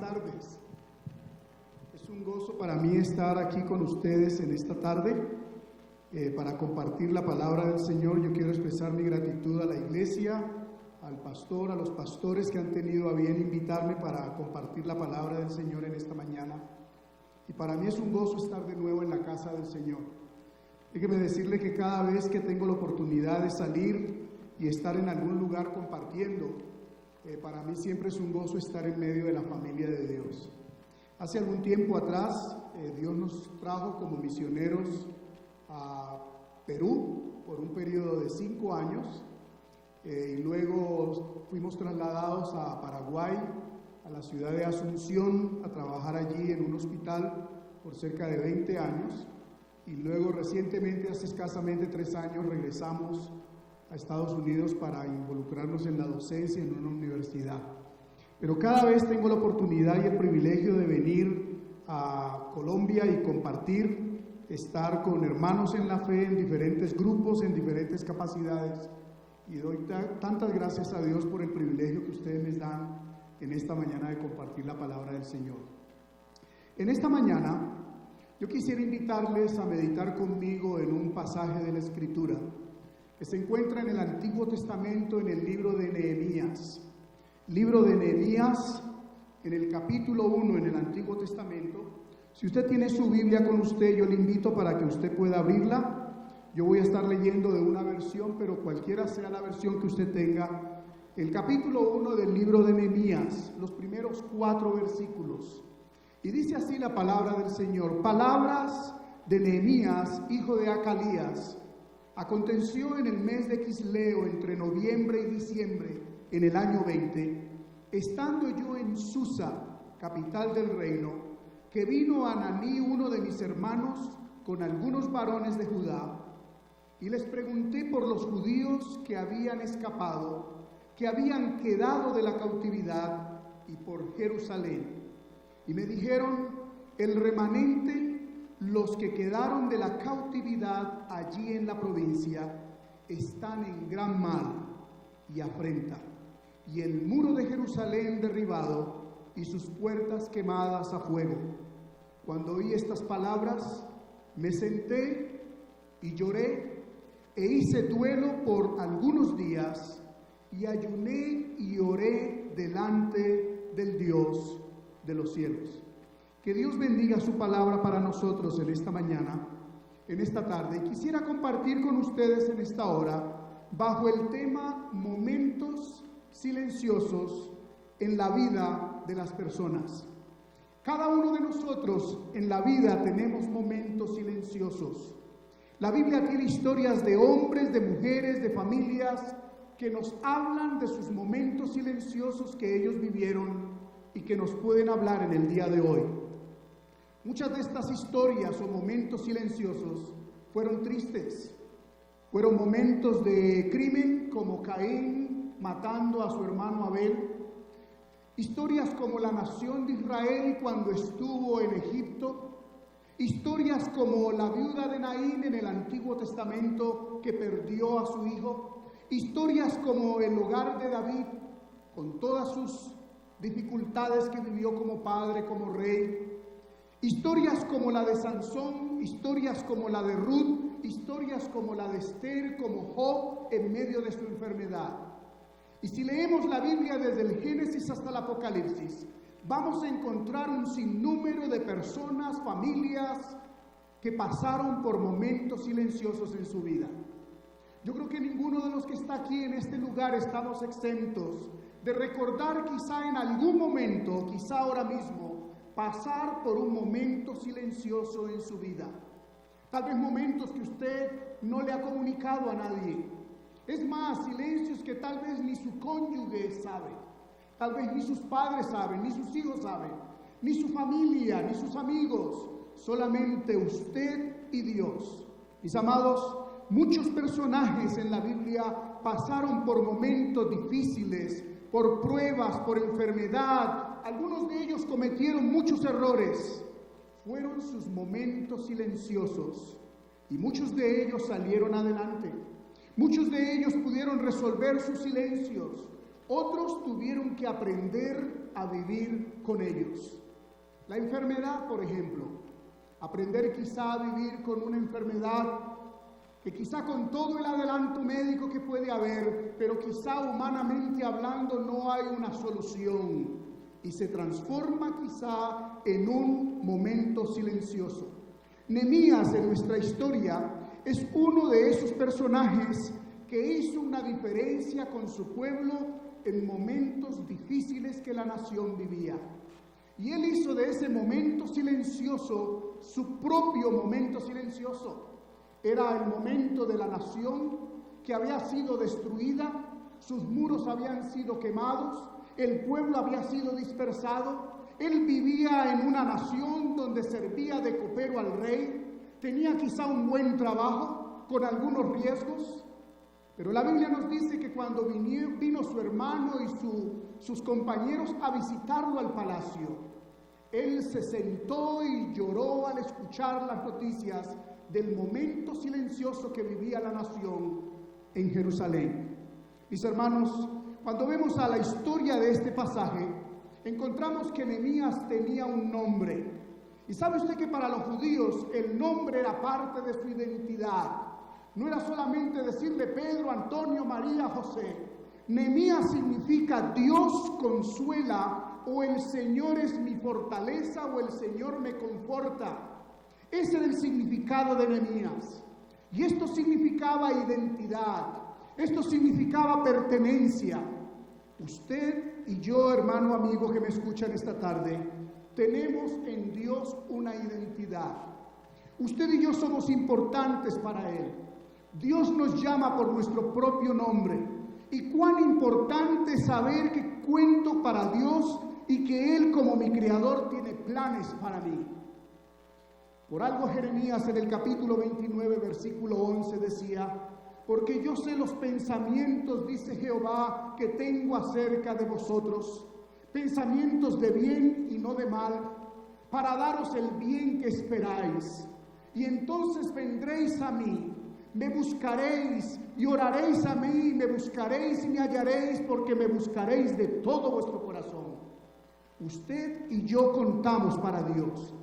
tardes. Es un gozo para mí estar aquí con ustedes en esta tarde para compartir la palabra del Señor. Yo quiero expresar mi gratitud a la iglesia, al pastor, a los pastores que han tenido a bien invitarme para compartir la palabra del Señor en esta mañana. Y para mí es un gozo estar de nuevo en la casa del Señor. Déjeme decirle que cada vez que tengo la oportunidad de salir y estar en algún lugar compartiendo, para mí siempre es un gozo estar en medio de la familia de Dios. Hace algún tiempo atrás, Dios nos trajo como misioneros a Perú por un periodo de 5 años, y luego fuimos trasladados a Paraguay, a la ciudad de Asunción, a trabajar allí en un hospital por cerca de 20 años, y luego recientemente, hace escasamente 3 años, regresamos a Estados Unidos para involucrarnos en la docencia en una universidad. Pero cada vez tengo la oportunidad y el privilegio de venir a Colombia y compartir, estar con hermanos en la fe, en diferentes grupos, en diferentes capacidades, y doy tantas gracias a Dios por el privilegio que ustedes me dan en esta mañana de compartir la palabra del Señor. En esta mañana yo quisiera invitarles a meditar conmigo en un pasaje de la Escritura que se encuentra en el Antiguo Testamento, en el libro de Nehemías. Libro de Nehemías, en el capítulo 1 en el Antiguo Testamento. Si usted tiene su Biblia con usted, yo le invito para que usted pueda abrirla. Yo voy a estar leyendo de una versión, pero cualquiera sea la versión que usted tenga. El capítulo 1 del libro de Nehemías, los primeros 4 versículos. Y dice así la palabra del Señor: palabras de Nehemías, hijo de Acalías. Aconteció en el mes de Quisleo, entre noviembre y diciembre, en el año 20, estando yo en Susa, capital del reino, que vino Ananí, uno de mis hermanos, con algunos varones de Judá, y les pregunté por los judíos que habían escapado, que habían quedado de la cautividad, y por Jerusalén. Y me dijeron: el remanente, los que quedaron de la cautividad allí en la provincia, están en gran mal y afrenta, y el muro de Jerusalén derribado y sus puertas quemadas a fuego. Cuando oí estas palabras, me senté y lloré e hice duelo por algunos días, y ayuné y oré delante del Dios de los cielos. Que Dios bendiga su palabra para nosotros en esta mañana, en esta tarde. Y quisiera compartir con ustedes en esta hora, bajo el tema momentos silenciosos en la vida de las personas. Cada uno de nosotros en la vida tenemos momentos silenciosos. La Biblia tiene historias de hombres, de mujeres, de familias que nos hablan de sus momentos silenciosos que ellos vivieron y que nos pueden hablar en el día de hoy. Muchas de estas historias o momentos silenciosos fueron tristes. Fueron momentos de crimen, como Caín matando a su hermano Abel. Historias como la nación de Israel cuando estuvo en Egipto. Historias como la viuda de Naín en el Antiguo Testamento que perdió a su hijo. Historias como el hogar de David, con todas sus dificultades que vivió como padre, como rey. Historias como la de Sansón, historias como la de Ruth, historias como la de Esther, como Job en medio de su enfermedad. Y si leemos la Biblia desde el Génesis hasta el Apocalipsis, vamos a encontrar un sinnúmero de personas, familias, que pasaron por momentos silenciosos en su vida. Yo creo que ninguno de los que está aquí en este lugar estamos exentos de recordar quizá en algún momento, quizá ahora mismo, pasar por un momento silencioso en su vida. Tal vez momentos que usted no le ha comunicado a nadie. Es más, silencios que tal vez ni su cónyuge sabe, tal vez ni sus padres saben, ni sus hijos saben, ni su familia, ni sus amigos, solamente usted y Dios. Mis amados, muchos personajes en la Biblia pasaron por momentos difíciles, por pruebas, por enfermedad. Algunos de ellos cometieron muchos errores. Fueron sus momentos silenciosos y muchos de ellos salieron adelante. Muchos de ellos pudieron resolver sus silencios. Otros tuvieron que aprender a vivir con ellos. La enfermedad, por ejemplo, aprender quizá a vivir con una enfermedad que quizá con todo el adelanto médico que puede haber, pero quizá humanamente hablando no hay una solución y se transforma quizá en un momento silencioso. Nehemías en nuestra historia es uno de esos personajes que hizo una diferencia con su pueblo en momentos difíciles que la nación vivía. Y él hizo de ese momento silencioso su propio momento silencioso. Era el momento de la nación que había sido destruida, sus muros habían sido quemados, el pueblo había sido dispersado. Él vivía en una nación donde servía de copero al rey, tenía quizá un buen trabajo con algunos riesgos, pero la Biblia nos dice que cuando vino su hermano y sus compañeros a visitarlo al palacio, él se sentó y lloró al escuchar las noticias del momento silencioso que vivía la nación en Jerusalén. Mis hermanos, cuando vemos a la historia de este pasaje, encontramos que Nehemías tenía un nombre. Y sabe usted que para los judíos el nombre era parte de su identidad. No era solamente decirle Pedro, Antonio, María, José. Nehemías significa Dios consuela, o el Señor es mi fortaleza, o el Señor me conforta. Ese era el significado de Nehemías. Y esto significaba identidad. Esto significaba pertenencia. Usted y yo, hermano amigo que me escuchan esta tarde, tenemos en Dios una identidad. Usted y yo somos importantes para Él. Dios nos llama por nuestro propio nombre. Y cuán importante es saber que cuento para Dios y que Él, como mi Creador, tiene planes para mí. Por algo Jeremías en el capítulo 29, versículo 11 decía: porque yo sé los pensamientos, dice Jehová, que tengo acerca de vosotros, pensamientos de bien y no de mal, para daros el bien que esperáis. Y entonces vendréis a mí, me buscaréis y oraréis a mí, me buscaréis y me hallaréis, porque me buscaréis de todo vuestro corazón. Usted y yo contamos para Dios.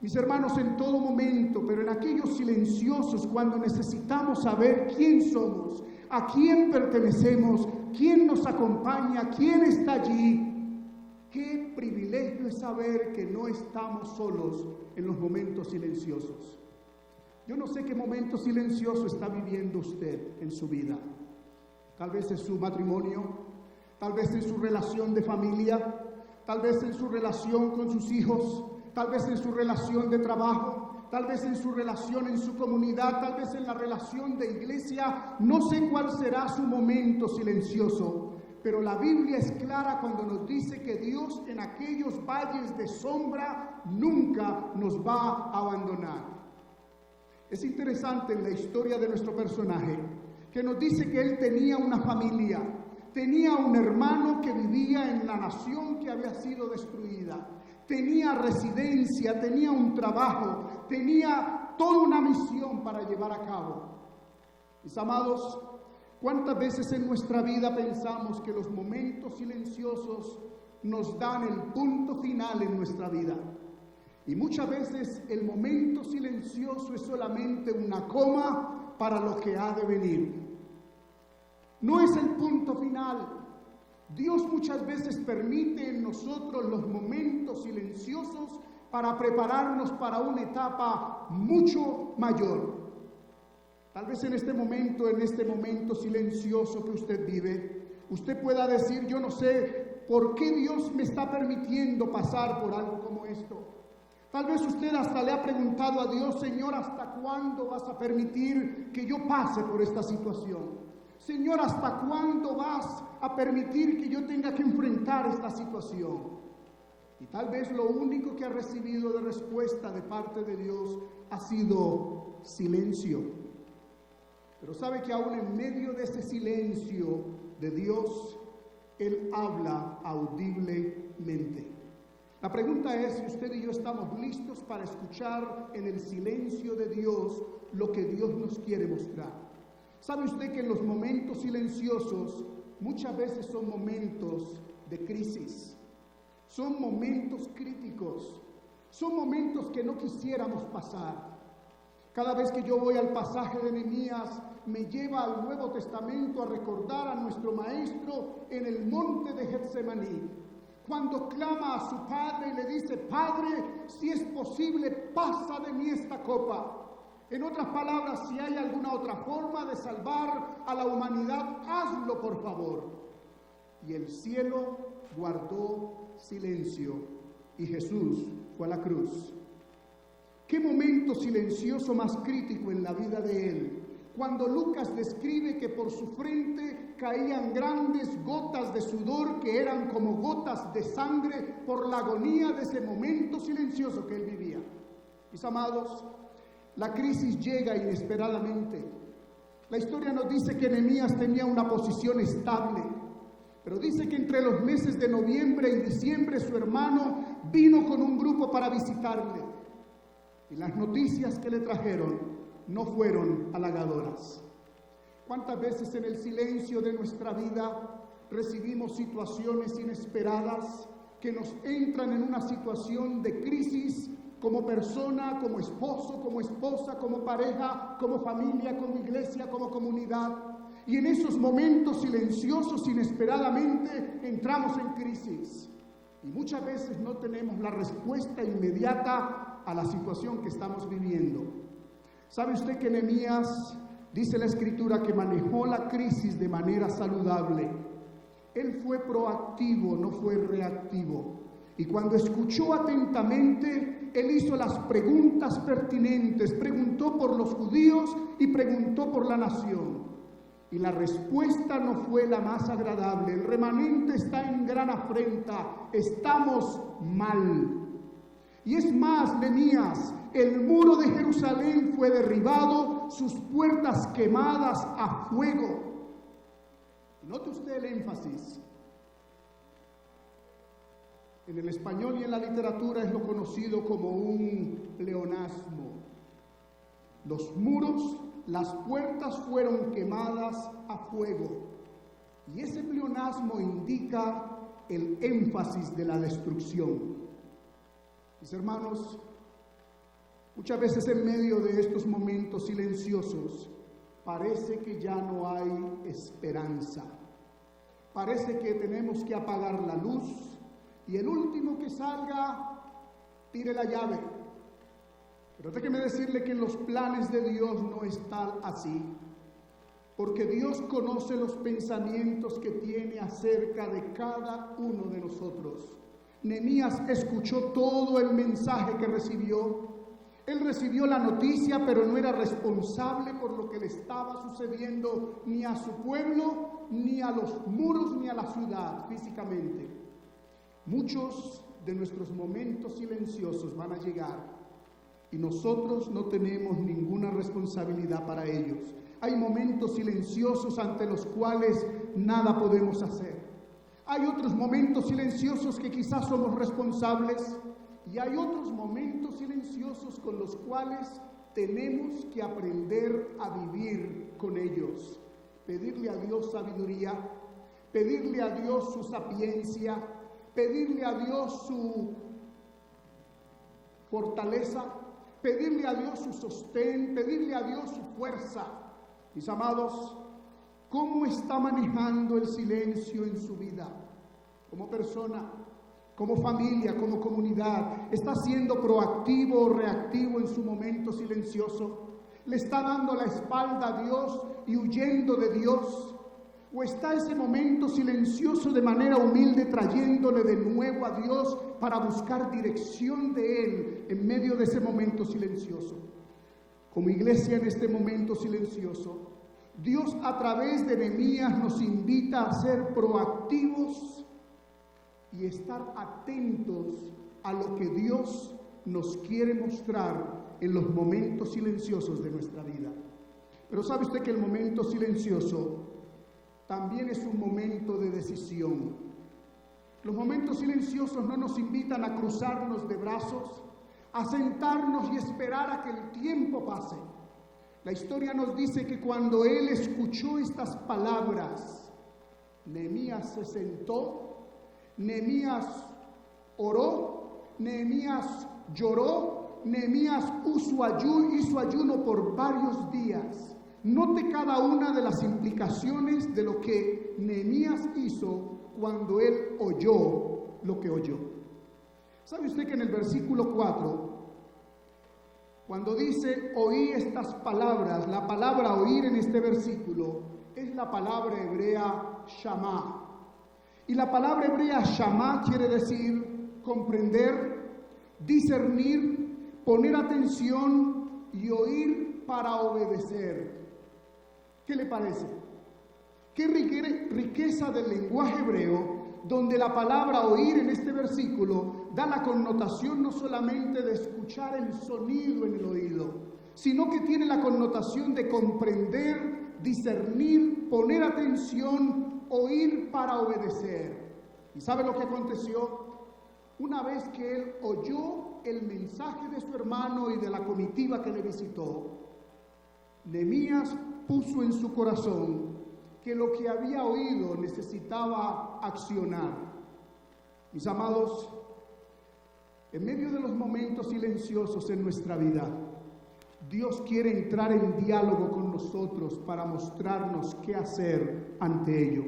Mis hermanos, en todo momento, pero en aquellos silenciosos, cuando necesitamos saber quién somos, a quién pertenecemos, quién nos acompaña, quién está allí, qué privilegio es saber que no estamos solos en los momentos silenciosos. Yo no sé qué momento silencioso está viviendo usted en su vida. Tal vez en su matrimonio, tal vez en su relación de familia, tal vez en su relación con sus hijos, tal vez en su relación de trabajo, tal vez en su relación en su comunidad, tal vez en la relación de iglesia. No sé cuál será su momento silencioso, pero la Biblia es clara cuando nos dice que Dios en aquellos valles de sombra nunca nos va a abandonar. Es interesante en la historia de nuestro personaje que nos dice que él tenía una familia, tenía un hermano que vivía en la nación que había sido destruida. Tenía residencia, tenía un trabajo, tenía toda una misión para llevar a cabo. Mis amados, ¿cuántas veces en nuestra vida pensamos que los momentos silenciosos nos dan el punto final en nuestra vida? Y muchas veces el momento silencioso es solamente una coma para lo que ha de venir. No es el punto final. Dios muchas veces permite en nosotros los momentos silenciosos para prepararnos para una etapa mucho mayor. Tal vez en este momento silencioso que usted vive, usted pueda decir: yo no sé por qué Dios me está permitiendo pasar por algo como esto. Tal vez usted hasta le ha preguntado a Dios: Señor, ¿hasta cuándo vas a permitir que yo pase por esta situación? Señor, ¿hasta cuándo vas a permitir que yo tenga que enfrentar esta situación? Y tal vez lo único que ha recibido de respuesta de parte de Dios ha sido silencio. Pero sabe que aún en medio de ese silencio de Dios, Él habla audiblemente. La pregunta es si usted y yo estamos listos para escuchar en el silencio de Dios lo que Dios nos quiere mostrar. ¿Sabe usted que en los momentos silenciosos muchas veces son momentos de crisis, son momentos críticos, son momentos que no quisiéramos pasar. Cada vez que yo voy al pasaje de Nehemías, me lleva al Nuevo Testamento a recordar a nuestro maestro en el monte de Getsemaní, cuando clama a su padre y le dice: Padre, si es posible, pasa de mí esta copa. En otras palabras, si hay alguna otra forma de salvar a la humanidad, hazlo por favor. Y el cielo guardó silencio y Jesús fue a la cruz. ¿Qué momento silencioso más crítico en la vida de él? Cuando Lucas describe que por su frente caían grandes gotas de sudor que eran como gotas de sangre por la agonía de ese momento silencioso que él vivía. Mis amados, la crisis llega inesperadamente. La historia nos dice que Nehemías tenía una posición estable, pero dice que entre los meses de noviembre y diciembre su hermano vino con un grupo para visitarle. Y las noticias que le trajeron no fueron halagadoras. ¿Cuántas veces en el silencio de nuestra vida recibimos situaciones inesperadas que nos entran en una situación de crisis como persona, como esposo, como esposa, como pareja, como familia, como iglesia, como comunidad? Y en esos momentos silenciosos, inesperadamente, entramos en crisis. Y muchas veces no tenemos la respuesta inmediata a la situación que estamos viviendo. ¿Sabe usted que Nehemías, dice la Escritura, que manejó la crisis de manera saludable? Él fue proactivo, no fue reactivo. Y cuando escuchó atentamente, él hizo las preguntas pertinentes, preguntó por los judíos y preguntó por la nación. Y la respuesta no fue la más agradable. El remanente está en gran afrenta, estamos mal. Y es más, Nehemías, el muro de Jerusalén fue derribado, sus puertas quemadas a fuego. Note usted el énfasis. En el español y en la literatura es lo conocido como un pleonasmo. Los muros, las puertas fueron quemadas a fuego. Y ese pleonasmo indica el énfasis de la destrucción. Mis hermanos, muchas veces en medio de estos momentos silenciosos parece que ya no hay esperanza. Parece que tenemos que apagar la luz y el último que salga tire la llave. Pero déjeme decirle que en los planes de Dios no está así, porque Dios conoce los pensamientos que tiene acerca de cada uno de nosotros. Nehemías escuchó todo el mensaje que recibió. Él recibió la noticia, pero no era responsable por lo que le estaba sucediendo ni a su pueblo, ni a los muros, ni a la ciudad físicamente. Muchos de nuestros momentos silenciosos van a llegar y nosotros no tenemos ninguna responsabilidad para ellos. Hay momentos silenciosos ante los cuales nada podemos hacer. Hay otros momentos silenciosos que quizás somos responsables y hay otros momentos silenciosos con los cuales tenemos que aprender a vivir con ellos. Pedirle a Dios sabiduría, pedirle a Dios su sapiencia, pedirle a Dios su fortaleza, pedirle a Dios su sostén, pedirle a Dios su fuerza. Mis amados, ¿cómo está manejando el silencio en su vida? Como persona, como familia, como comunidad, ¿está siendo proactivo o reactivo en su momento silencioso? ¿Le está dando la espalda a Dios y huyendo de Dios? ¿O está ese momento silencioso de manera humilde trayéndole de nuevo a Dios para buscar dirección de Él en medio de ese momento silencioso? Como iglesia en este momento silencioso, Dios a través de Nehemías nos invita a ser proactivos y estar atentos a lo que Dios nos quiere mostrar en los momentos silenciosos de nuestra vida. Pero ¿sabe usted que el momento silencioso también es un momento de decisión? Los momentos silenciosos no nos invitan a cruzarnos de brazos, a sentarnos y esperar a que el tiempo pase. La historia nos dice que cuando él escuchó estas palabras, Nehemías se sentó, Nehemías oró, Nehemías lloró, Nehemías hizo ayuno por varios días. Note cada una de las implicaciones de lo que Nehemías hizo cuando él oyó lo que oyó. ¿Sabe usted que en el versículo 4, cuando dice oí estas palabras, la palabra oír en este versículo es la palabra hebrea shamá? Y la palabra hebrea shamá quiere decir comprender, discernir, poner atención y oír para obedecer. ¿Qué le parece? Qué riqueza del lenguaje hebreo, donde la palabra oír en este versículo da la connotación no solamente de escuchar el sonido en el oído, sino que tiene la connotación de comprender, discernir, poner atención, oír para obedecer. ¿Y sabe lo que aconteció? Una vez que él oyó el mensaje de su hermano y de la comitiva que le visitó, Nehemías puso en su corazón que lo que había oído necesitaba accionar. Mis amados, en medio de los momentos silenciosos en nuestra vida, Dios quiere entrar en diálogo con nosotros para mostrarnos qué hacer ante ello.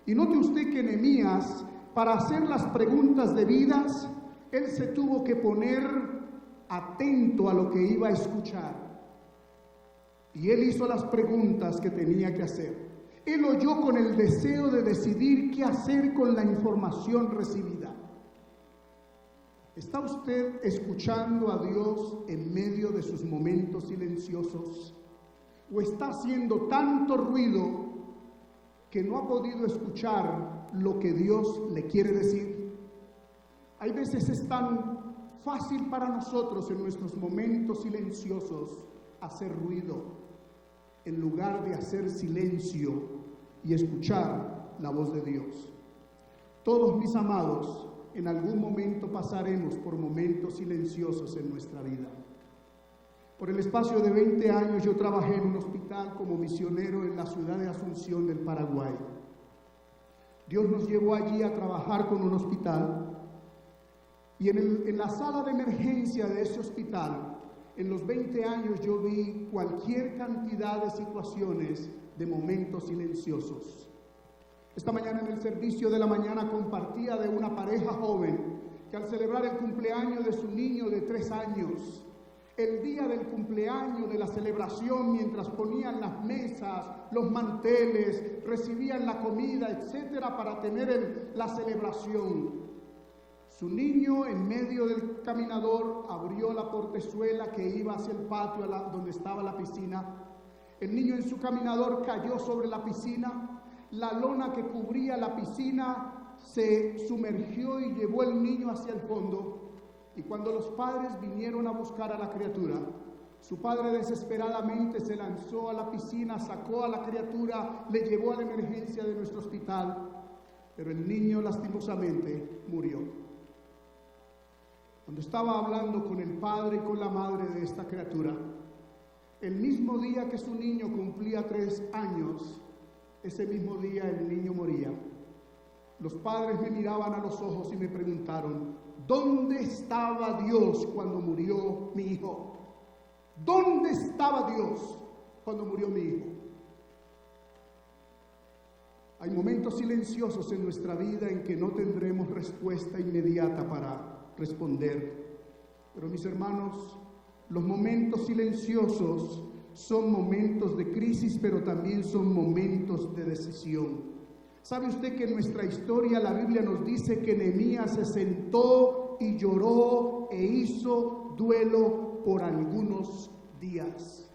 Y note usted que Nehemías, para hacer las preguntas debidas, él se tuvo que poner atento a lo que iba a escuchar. Y él hizo las preguntas que tenía que hacer. Él oyó con el deseo de decidir qué hacer con la información recibida. ¿Está usted escuchando a Dios en medio de sus momentos silenciosos? ¿O está haciendo tanto ruido que no ha podido escuchar lo que Dios le quiere decir? Hay veces es tan fácil para nosotros en nuestros momentos silenciosos hacer ruido, en lugar de hacer silencio y escuchar la voz de Dios. Todos, mis amados, en algún momento pasaremos por momentos silenciosos en nuestra vida. Por el espacio de 20 años yo trabajé en un hospital como misionero en la ciudad de Asunción del Paraguay. Dios nos llevó allí a trabajar con un hospital y en la sala de emergencia de ese hospital, en los 20 años yo vi cualquier cantidad de situaciones de momentos silenciosos. Esta mañana en el servicio de la mañana compartía de una pareja joven que al celebrar el cumpleaños de su niño de 3 años, el día del cumpleaños, de la celebración, mientras ponían las mesas, los manteles, recibían la comida, etcétera, para tener la celebración, su niño en medio del caminador abrió la portezuela que iba hacia el patio donde estaba la piscina. El niño en su caminador cayó sobre la piscina. La lona que cubría la piscina se sumergió y llevó el niño hacia el fondo. Y cuando los padres vinieron a buscar a la criatura, su padre desesperadamente se lanzó a la piscina, sacó a la criatura, le llevó a la emergencia de nuestro hospital, pero el niño lastimosamente murió. Cuando estaba hablando con el padre y con la madre de esta criatura, el mismo día que su niño cumplía 3 años, ese mismo día el niño moría. Los padres me miraban a los ojos y me preguntaron, ¿dónde estaba Dios cuando murió mi hijo? ¿Dónde estaba Dios cuando murió mi hijo? Hay momentos silenciosos en nuestra vida en que no tendremos respuesta inmediata para responder. Pero mis hermanos, los momentos silenciosos son momentos de crisis, pero también son momentos de decisión. ¿Sabe usted que en nuestra historia la Biblia nos dice que Nehemías se sentó y lloró e hizo duelo por algunos días?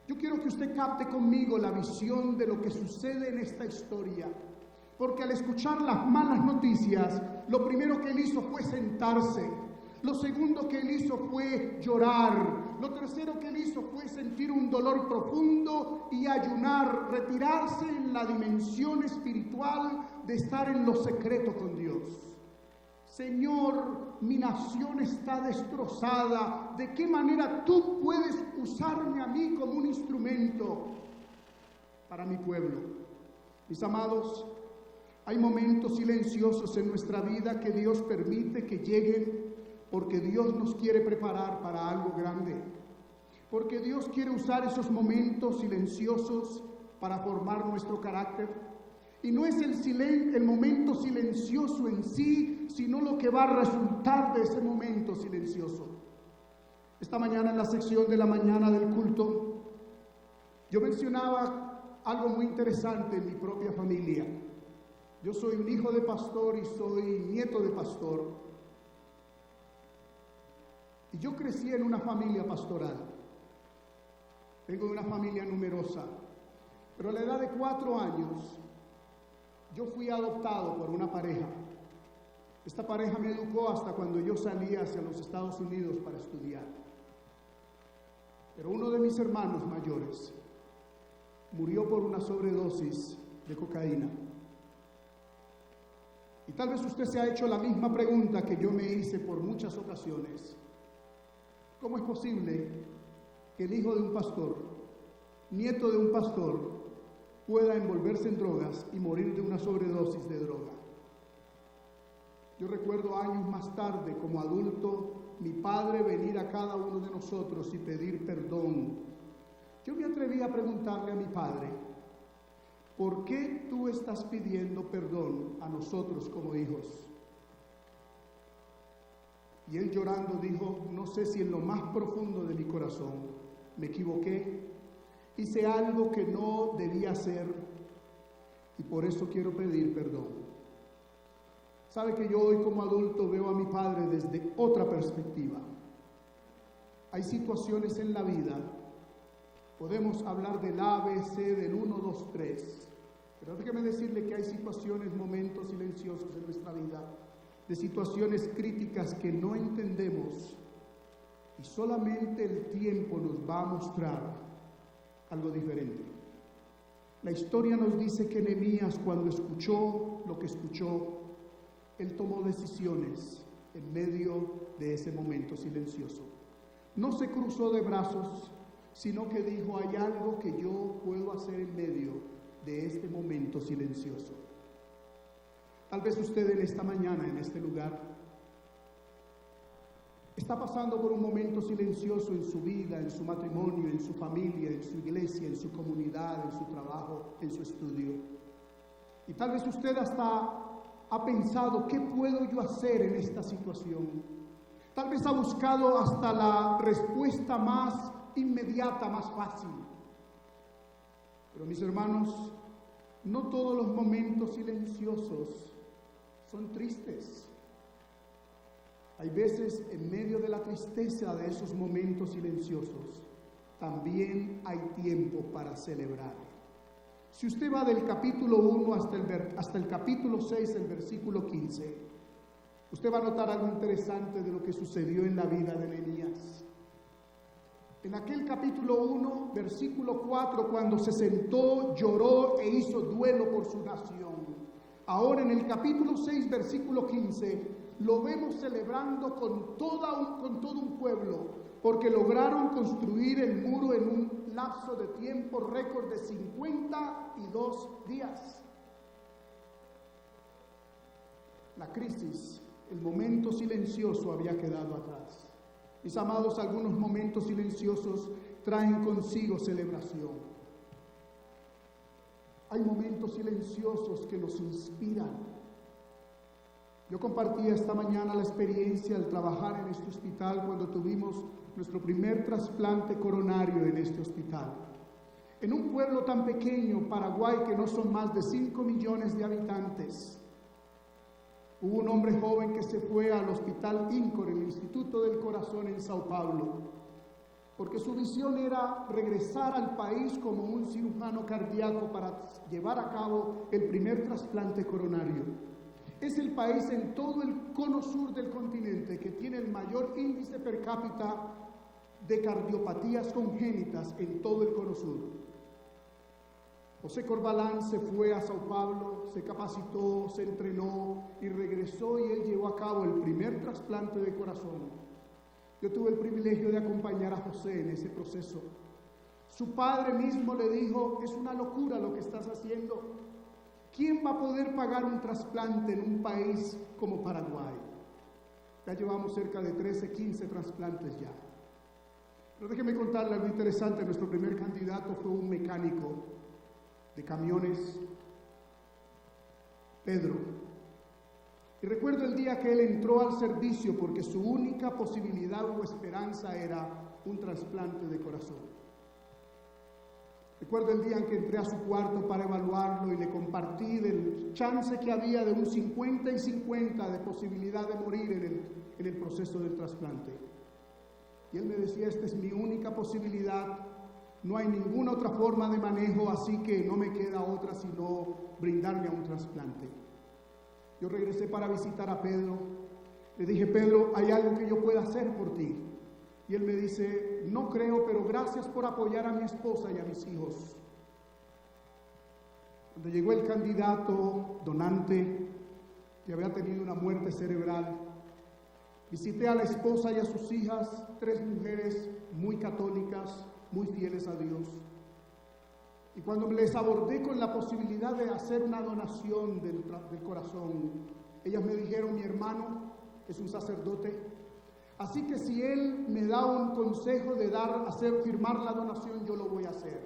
Yo quiero que usted capte conmigo la visión de lo que sucede en esta historia, porque al escuchar las malas noticias, lo primero que él hizo fue sentarse. Lo segundo que él hizo fue llorar. Lo tercero que él hizo fue sentir un dolor profundo y ayunar, retirarse en la dimensión espiritual de estar en lo secreto con Dios. Señor, mi nación está destrozada. ¿De qué manera tú puedes usarme a mí como un instrumento para mi pueblo? Mis amados, Hay momentos silenciosos en nuestra vida que Dios permite que lleguen porque Dios nos quiere preparar para algo grande. Porque Dios quiere usar esos momentos silenciosos para formar nuestro carácter. Y no es el momento silencioso en sí, sino lo que va a resultar de ese momento silencioso. Esta mañana en la sección de la mañana del culto, yo mencionaba algo muy interesante en mi propia familia. Yo soy un hijo de pastor y soy nieto de pastor. Y yo crecí en una familia pastoral. Vengo de una familia numerosa. Pero a la edad de 4 años, yo fui adoptado por una pareja. Esta pareja me educó hasta cuando yo salí hacia los Estados Unidos para estudiar. Pero uno de mis hermanos mayores murió por una sobredosis de cocaína. Y tal vez usted se ha hecho la misma pregunta que yo me hice por muchas ocasiones. ¿Cómo es posible que el hijo de un pastor, nieto de un pastor, pueda envolverse en drogas y morir de una sobredosis de droga? Yo recuerdo años más tarde, como adulto, mi padre venir a cada uno de nosotros y pedir perdón. Yo me atreví a preguntarle a mi padre, ¿por qué tú estás pidiendo perdón a nosotros como hijos? Y él llorando dijo, no sé si en lo más profundo de mi corazón me equivoqué, hice algo que no debía hacer y por eso quiero pedir perdón. Sabe que yo hoy como adulto veo a mi padre desde otra perspectiva. Hay situaciones en la vida, podemos hablar del A, B, C, del 1, 2, 3, pero déjeme decirle que hay situaciones, momentos silenciosos en nuestra vida, de situaciones críticas que no entendemos y solamente el tiempo nos va a mostrar algo diferente. La historia nos dice que Nehemías, cuando escuchó lo que escuchó, él tomó decisiones en medio de ese momento silencioso. No se cruzó de brazos, sino que dijo, hay algo que yo puedo hacer en medio de este momento silencioso. Tal vez usted en esta mañana, en este lugar, está pasando por un momento silencioso en su vida, en su matrimonio, en su familia, en su iglesia, en su comunidad, en su trabajo, en su estudio. Y tal vez usted hasta ha pensado, ¿qué puedo yo hacer en esta situación? Tal vez ha buscado hasta la respuesta más inmediata, más fácil. Pero mis hermanos, no todos los momentos silenciosos son tristes. Hay veces en medio de la tristeza de esos momentos silenciosos, también hay tiempo para celebrar. Si usted va del capítulo 1 hasta el capítulo 6, el versículo 15, usted va a notar algo interesante de lo que sucedió en la vida de Nehemías. En aquel capítulo 1, versículo 4, cuando se sentó, lloró e hizo duelo por su nación. Ahora en el capítulo 6, versículo 15, lo vemos celebrando con todo un pueblo, porque lograron construir el muro en un lapso de tiempo récord de 52 días. La crisis, el momento silencioso había quedado atrás. Mis amados, algunos momentos silenciosos traen consigo celebración. Hay momentos silenciosos que nos inspiran. Yo compartí esta mañana la experiencia al trabajar en este hospital cuando tuvimos nuestro primer trasplante coronario en este hospital. En un pueblo tan pequeño, Paraguay, que no son más de 5 millones de habitantes, hubo un hombre joven que se fue al Hospital INCOR, el Instituto del Corazón en Sao Paulo, porque su visión era regresar al país como un cirujano cardíaco para llevar a cabo el primer trasplante coronario. Es el país en todo el cono sur del continente que tiene el mayor índice per cápita de cardiopatías congénitas en todo el cono sur. José Corbalán se fue a Sao Paulo, se capacitó, se entrenó y regresó, y él llevó a cabo el primer trasplante de corazón. Yo tuve el privilegio de acompañar a José en ese proceso. Su padre mismo le dijo, es una locura lo que estás haciendo. ¿Quién va a poder pagar un trasplante en un país como Paraguay? Ya llevamos cerca de 13, 15 trasplantes ya. Pero déjeme contarle algo interesante. Nuestro primer candidato fue un mecánico de camiones, Pedro. Y recuerdo el día que él entró al servicio porque su única posibilidad o esperanza era un trasplante de corazón. Recuerdo el día en que entré a su cuarto para evaluarlo y le compartí del chance que había de un 50 y 50 de posibilidad de morir en el proceso del trasplante. Y él me decía, esta es mi única posibilidad, no hay ninguna otra forma de manejo, así que no me queda otra sino brindarme a un trasplante. Yo regresé para visitar a Pedro, le dije, Pedro, ¿hay algo que yo pueda hacer por ti? Y él me dice, no creo, pero gracias por apoyar a mi esposa y a mis hijos. Cuando llegó el candidato donante, que había tenido una muerte cerebral, visité a la esposa y a sus hijas, 3 mujeres muy católicas, muy fieles a Dios. Y cuando les abordé con la posibilidad de hacer una donación del corazón, ellas me dijeron, mi hermano es un sacerdote, así que si él me da un consejo de firmar la donación, yo lo voy a hacer.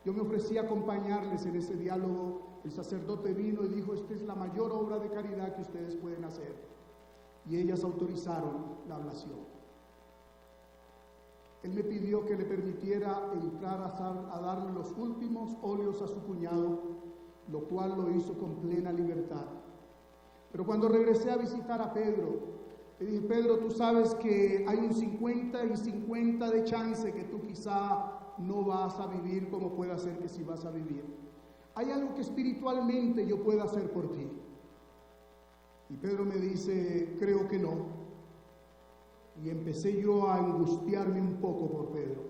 Yo me ofrecí a acompañarles en ese diálogo. El sacerdote vino y dijo, esta es la mayor obra de caridad que ustedes pueden hacer. Y ellas autorizaron la ablación. Él me pidió que le permitiera entrar a darle los últimos óleos a su cuñado, lo cual lo hizo con plena libertad. Pero cuando regresé a visitar a Pedro, le dije, Pedro, tú sabes que hay un 50 y 50 de chance que tú quizá no vas a vivir como puede ser que sí vas a vivir. ¿Hay algo que espiritualmente yo pueda hacer por ti? Y Pedro me dice, creo que no. Y empecé yo a angustiarme un poco por Pedro.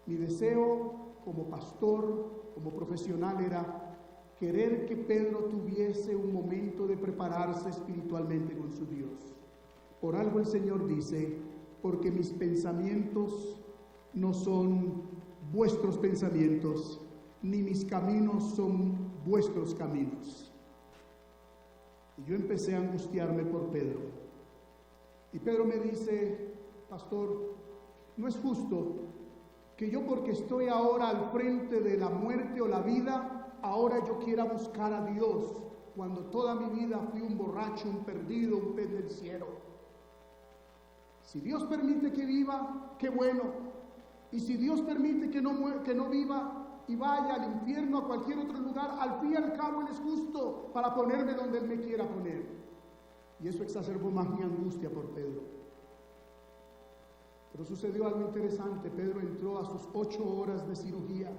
Mi deseo como pastor, como profesional era querer que Pedro tuviese un momento de prepararse espiritualmente con su Dios. Por algo el Señor dice, porque mis pensamientos no son vuestros pensamientos, ni mis caminos son vuestros caminos. Y yo empecé a angustiarme por Pedro. Y Pedro me dice, pastor, no es justo que yo porque estoy ahora al frente de la muerte o la vida, ahora yo quiera buscar a Dios, cuando toda mi vida fui un borracho, un perdido, un pendenciero. Si Dios permite que viva, qué bueno. Y si Dios permite que no viva y vaya al infierno, a cualquier otro lugar, al fin y al cabo Él es justo para ponerme donde Él me quiera poner. Y eso exacerbó más mi angustia por Pedro. Pero sucedió algo interesante. Pedro entró a sus 8 horas de cirugía.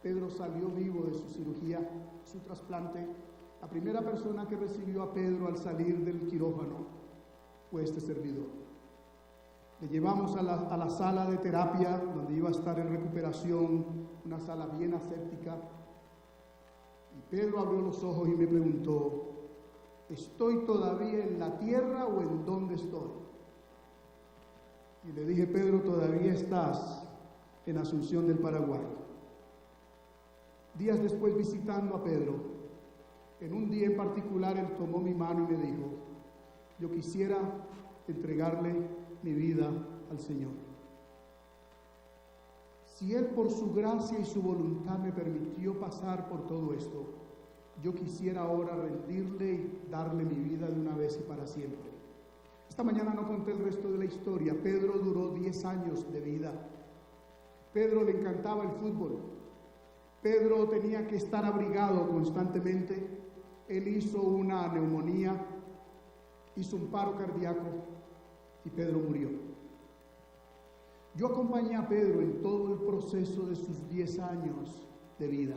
Pedro salió vivo de su cirugía, su trasplante. La primera persona que recibió a Pedro al salir del quirófano fue este servidor. Le llevamos a la sala de terapia, donde iba a estar en recuperación, una sala bien aséptica. Y Pedro abrió los ojos y me preguntó, ¿estoy todavía en la tierra o en dónde estoy? Y le dije, Pedro, todavía estás en Asunción del Paraguay. Días después, visitando a Pedro, en un día en particular, él tomó mi mano y me dijo, yo quisiera entregarle mi vida al Señor. Si Él por su gracia y su voluntad me permitió pasar por todo esto, yo quisiera ahora rendirle y darle mi vida de una vez y para siempre. Esta mañana no conté el resto de la historia. Pedro duró 10 años de vida. Pedro le encantaba el fútbol. Pedro tenía que estar abrigado constantemente. Él hizo una neumonía, hizo un paro cardíaco y Pedro murió. Yo acompañé a Pedro en todo el proceso de sus 10 años de vida.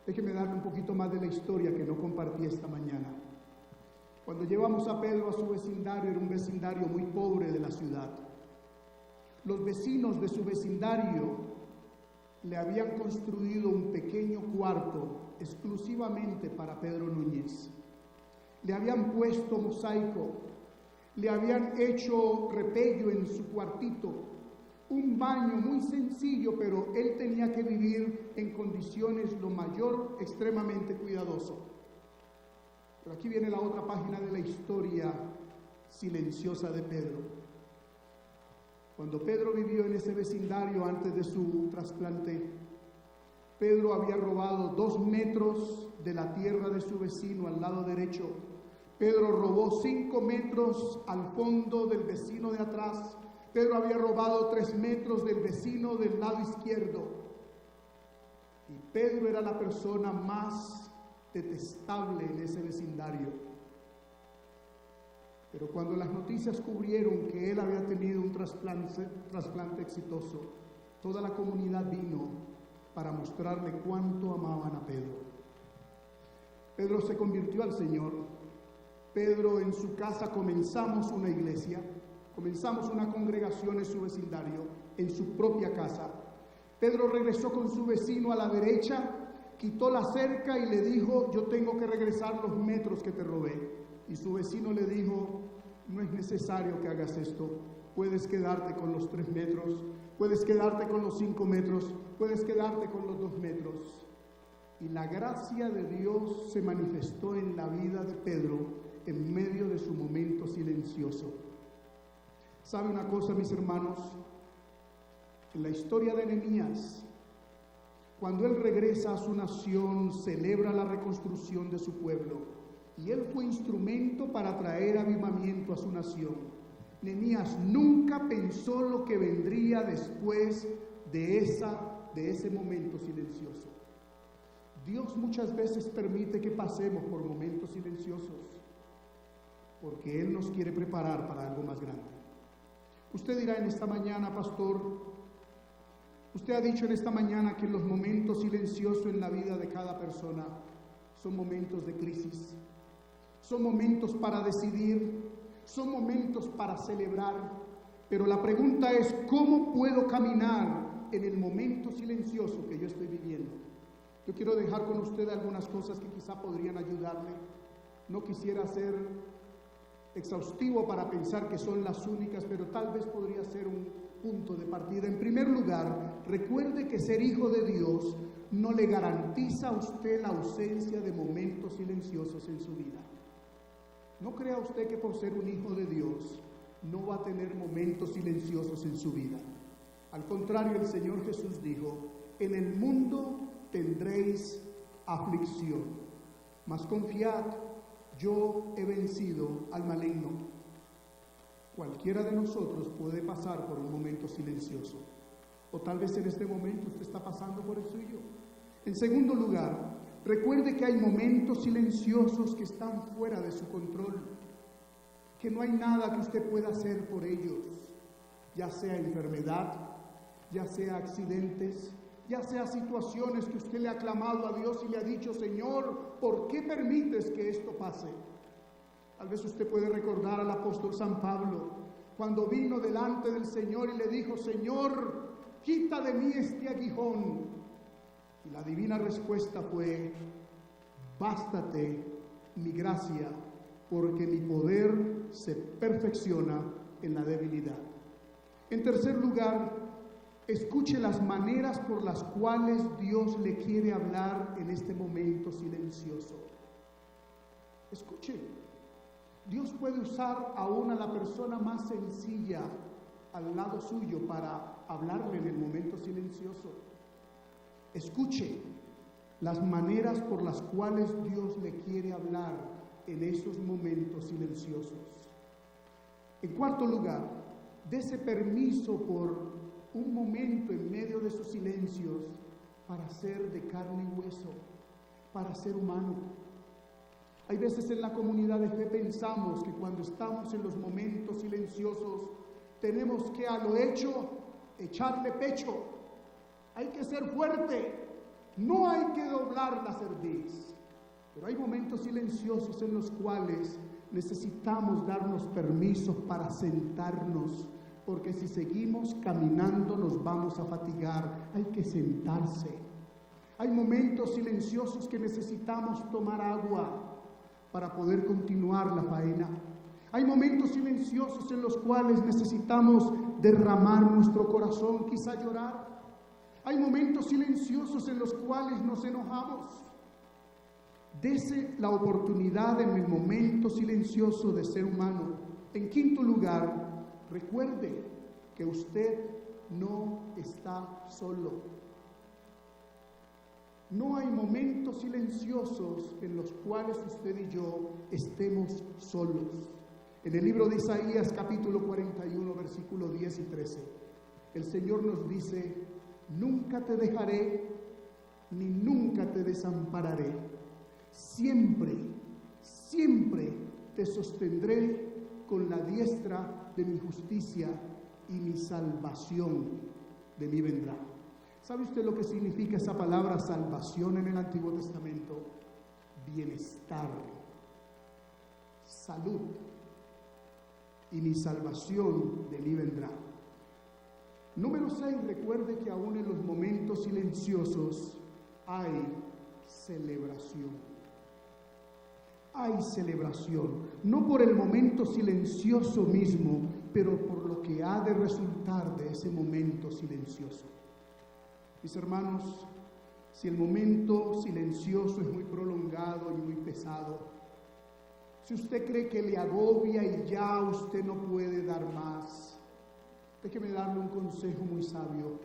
Déjeme darle un poquito más de la historia que no compartí esta mañana. Cuando llevamos a Pedro a su vecindario, era un vecindario muy pobre de la ciudad. Los vecinos de su vecindario le habían construido un pequeño cuarto exclusivamente para Pedro Núñez. Le habían puesto mosaico, le habían hecho repello en su cuartito, un baño muy sencillo, pero él tenía que vivir en condiciones extremadamente cuidadoso. Pero aquí viene la otra página de la historia silenciosa de Pedro. Cuando Pedro vivió en ese vecindario antes de su trasplante, Pedro había robado 2 metros de la tierra de su vecino al lado derecho. Pedro robó 5 metros al fondo del vecino de atrás. Pedro había robado 3 metros del vecino del lado izquierdo. Y Pedro era la persona más detestable en ese vecindario. Pero cuando las noticias cubrieron que él había tenido un trasplante exitoso, toda la comunidad vino para mostrarle cuánto amaban a Pedro. Pedro se convirtió al Señor. Pedro, en su casa comenzamos una iglesia, comenzamos una congregación en su vecindario, en su propia casa. Pedro regresó con su vecino a la derecha, quitó la cerca y le dijo: yo tengo que regresar los metros que te robé. Y su vecino le dijo: no es necesario que hagas esto, puedes quedarte con los 3 metros, puedes quedarte con los 5 metros, puedes quedarte con los 2 metros. Y la gracia de Dios se manifestó en la vida de Pedro en medio de su momento silencioso. ¿Sabe una cosa, mis hermanos? En la historia de Nehemías, cuando él regresa a su nación, celebra la reconstrucción de su pueblo, y él fue instrumento para traer avivamiento a su nación. Nehemías nunca pensó lo que vendría después de ese momento silencioso. Dios muchas veces permite que pasemos por momentos silenciosos, porque Él nos quiere preparar para algo más grande. Usted dirá en esta mañana: pastor, usted ha dicho en esta mañana que los momentos silenciosos en la vida de cada persona son momentos de crisis, son momentos para decidir, son momentos para celebrar, pero la pregunta es: ¿cómo puedo caminar en el momento silencioso que yo estoy viviendo? Yo quiero dejar con usted algunas cosas que quizá podrían ayudarle. No quisiera ser exhaustivo para pensar que son las únicas, pero tal vez podría ser un punto de partida. En primer lugar, recuerde que ser hijo de Dios no le garantiza a usted la ausencia de momentos silenciosos en su vida. No crea usted que por ser un hijo de Dios no va a tener momentos silenciosos en su vida. Al contrario, el Señor Jesús dijo: en el mundo tendréis aflicción, mas confiad, yo he vencido al maligno. Cualquiera de nosotros puede pasar por un momento silencioso, o tal vez en este momento usted está pasando por el suyo. En segundo lugar, recuerde que hay momentos silenciosos que están fuera de su control, que no hay nada que usted pueda hacer por ellos, ya sea enfermedad, ya sea accidentes, ya sea situaciones que usted le ha clamado a Dios y le ha dicho: Señor, ¿por qué permites que esto pase? Tal vez usted puede recordar al apóstol San Pablo, cuando vino delante del Señor y le dijo: Señor, quita de mí este aguijón. Y la divina respuesta fue: bástate mi gracia, porque mi poder se perfecciona en la debilidad. En tercer lugar, escuche las maneras por las cuales Dios le quiere hablar en este momento silencioso. Escuche. Dios puede usar aún a la persona más sencilla al lado suyo para hablarle en el momento silencioso. Escuche las maneras por las cuales Dios le quiere hablar en esos momentos silenciosos. En cuarto lugar, dese permiso por un momento en medio de sus silencios para ser de carne y hueso, para ser humano. Hay veces en la comunidad de fe pensamos que cuando estamos en los momentos silenciosos tenemos que a lo hecho echarle pecho, hay que ser fuerte, no hay que doblar la cerviz. Pero hay momentos silenciosos en los cuales necesitamos darnos permiso para sentarnos, porque si seguimos caminando nos vamos a fatigar. Hay que sentarse. Hay momentos silenciosos que necesitamos tomar agua para poder continuar la faena. Hay momentos silenciosos en los cuales necesitamos derramar nuestro corazón, quizá llorar. Hay momentos silenciosos en los cuales nos enojamos. Dese la oportunidad en el momento silencioso de ser humano. En quinto lugar, recuerde que usted no está solo. No hay momentos silenciosos en los cuales usted y yo estemos solos. En el libro de Isaías, capítulo 41, versículo 10 y 13, el Señor nos dice: nunca te dejaré, ni nunca te desampararé. Siempre, siempre te sostendré con la diestra de mi justicia, y mi salvación de mí vendrá. ¿Sabe usted lo que significa esa palabra salvación en el Antiguo Testamento? Bienestar, salud, y mi salvación de mí vendrá. Número 6, recuerde que aún en los momentos silenciosos hay celebración. Hay celebración, no por el momento silencioso mismo, pero por lo que ha de resultar de ese momento silencioso. Mis hermanos, si el momento silencioso es muy prolongado y muy pesado, si usted cree que le agobia y ya usted no puede dar más, déjeme darle un consejo muy sabio: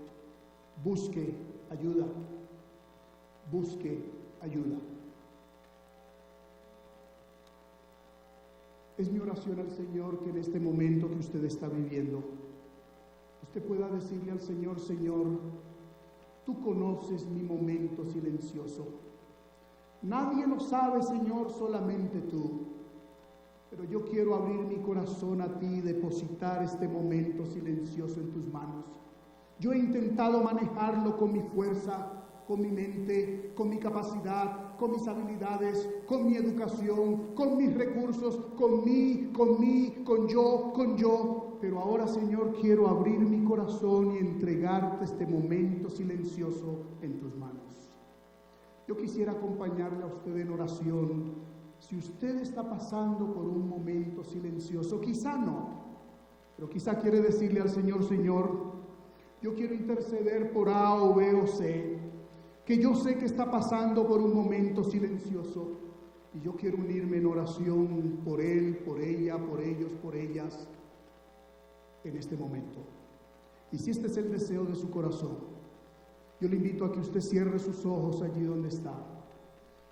busque ayuda, busque ayuda. Es mi oración al Señor que en este momento que usted está viviendo, usted pueda decirle al Señor: Señor, tú conoces mi momento silencioso. Nadie lo sabe, Señor, solamente tú. Pero yo quiero abrir mi corazón a ti y depositar este momento silencioso en tus manos. Yo he intentado manejarlo con mi fuerza, con mi mente, con mi capacidad, con mis habilidades, con mi educación, con mis recursos, con yo. Pero ahora, Señor, quiero abrir mi corazón y entregarte este momento silencioso en tus manos. Yo quisiera acompañarle a usted en oración. Si usted está pasando por un momento silencioso, quizá no, pero quizá quiere decirle al Señor: Señor, yo quiero interceder por A o B o C, que yo sé que está pasando por un momento silencioso, y yo quiero unirme en oración por él, por ella, por ellos, por ellas, en este momento. Y si este es el deseo de su corazón, yo le invito a que usted cierre sus ojos allí donde está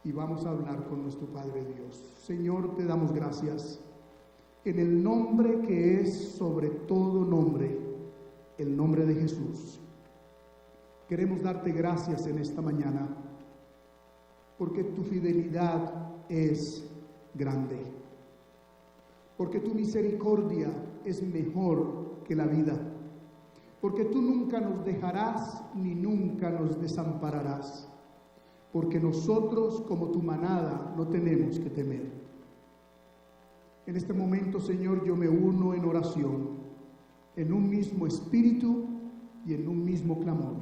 y vamos a hablar con nuestro Padre Dios. Señor, te damos gracias en el nombre que es sobre todo nombre, el nombre de Jesús. Queremos darte gracias en esta mañana porque tu fidelidad es grande, porque tu misericordia es mejor que la vida, porque tú nunca nos dejarás ni nunca nos desampararás, porque nosotros, como tu manada, no tenemos que temer. En este momento, Señor, yo me uno en oración, en un mismo espíritu y en un mismo clamor,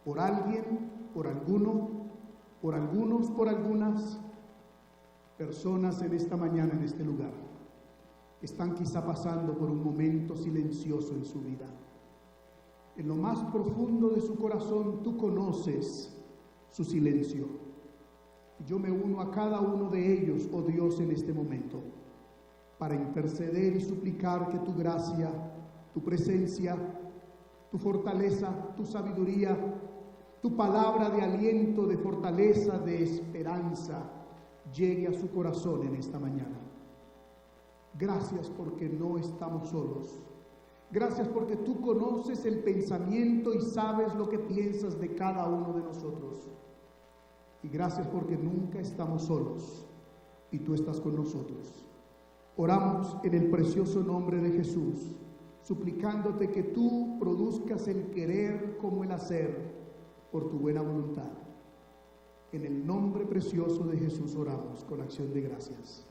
por alguien, por alguno, por algunos, por algunas personas en esta mañana, en este lugar. Están quizá pasando por un momento silencioso en su vida. En lo más profundo de su corazón, tú conoces su silencio. Yo me uno a cada uno de ellos, oh Dios, en este momento, para interceder y suplicar que tu gracia, tu presencia, tu fortaleza, tu sabiduría, tu palabra de aliento, de fortaleza, de esperanza, llegue a su corazón en esta mañana. Gracias porque no estamos solos. Gracias porque tú conoces el pensamiento y sabes lo que piensas de cada uno de nosotros. Y gracias porque nunca estamos solos y tú estás con nosotros. Oramos en el precioso nombre de Jesús, suplicándote que tú produzcas el querer como el hacer por tu buena voluntad. En el nombre precioso de Jesús oramos con acción de gracias.